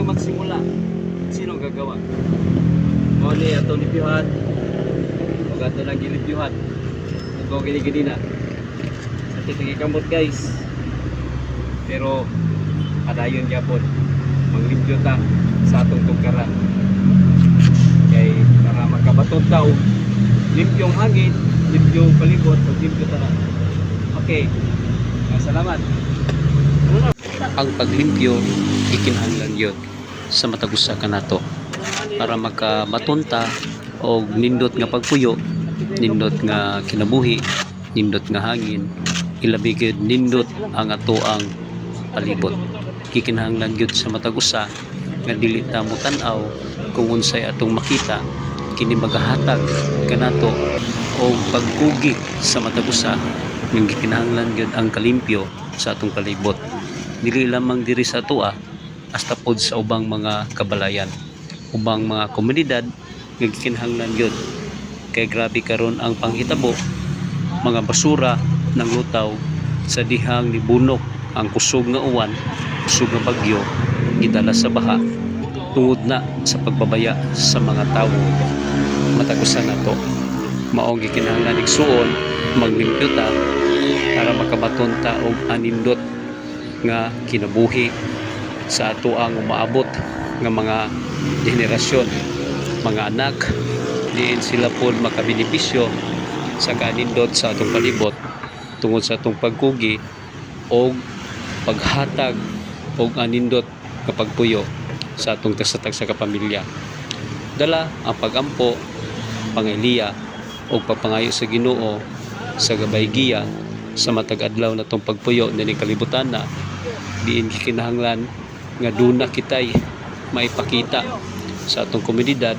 walang magsimula, sino gagawa? O ni ato libyuhan, o ato lang gilibyuhan, ito gini-gini na. Sa titigikambot guys. Pero adayon gyapon maglibyo ta sa atong tugkaran. Kay para magkabaton ta og limpyong hangin, limpyong palibot, ug limpyo ta na. Okay. Salamat. Ang paglimpyo ikinahanglan yun sa matag usa kanato para makamatunta og nindot nga pagpuyo, nindot nga kinabuhi, nindot nga hangin, ilabi gyud nindot ang atoang palibot. Kikinahanglan gyud sa matag usa nga dili ta mo tan-aw kung unsay atong makita kini magahatag kanato og pagkugi sa matag usa nga gikinahanglan gyud ang kalimpyo sa atong palibot. Dili lamang diri sa atoa hasta pod sa ubang mga kabalayan, ubang mga komunidad nga gikinahanglan gyud. Kay grabe karon ang panghitabo, mga basura nang lutaw sa dihang nibunok ang kusog nga uwan, kusog nga bagyo gidala sa baha tungod na sa pagbabaya sa mga tawo. Matagusan nato maong gikinahanglan igsuon maglimpyo ta para makabaton ta og anindot nga kinabuhi sa ato ang umaabot nga mga henerasyon, mga anak, diin sila pod makabenepisyo sa kanindot sa atong palibot tungod sa atong pagkugi o paghatag o anindot kapag puyo sa atong tasatag sa kapamilya. Dala ang pagampo, pangiliya o pagpangayo sa Ginoo sa gabay giya sa matag adlaw na tong pagpuyo nining kalibutan na diin gikinahanglan nga duna kitay maipakita sa atong komunidad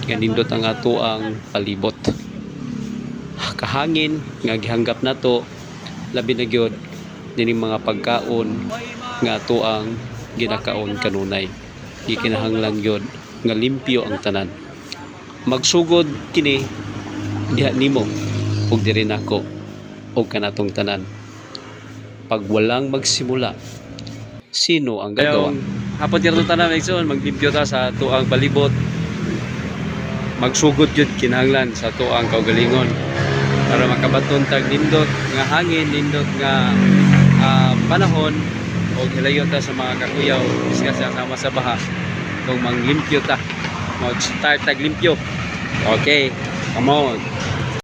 nga nindot ang ato ang palibot. Kahangin nga gihanggap nato labi na gyud nining mga pagkaon nga ato ang ginakaon kanunay. Gikinahanglan gyud nga limpyo ang tanan. Magsugod kini diha nimo ug diri nako ug kanatong tanan. Pag walang magsimula, sino ang gagawa? Hapon dito tanan igsoon maglimpyo ta sa ato ang palibot. Magsugod jud kinahanglan sa ato ang kaugalingon para makabaton tag nindot nga hangin, nindot nga panahon o hilayon ta sa mga kakuyaw isga sama sa baha kung manglimpyo ta mag-start tag limpyo. Okay, come on.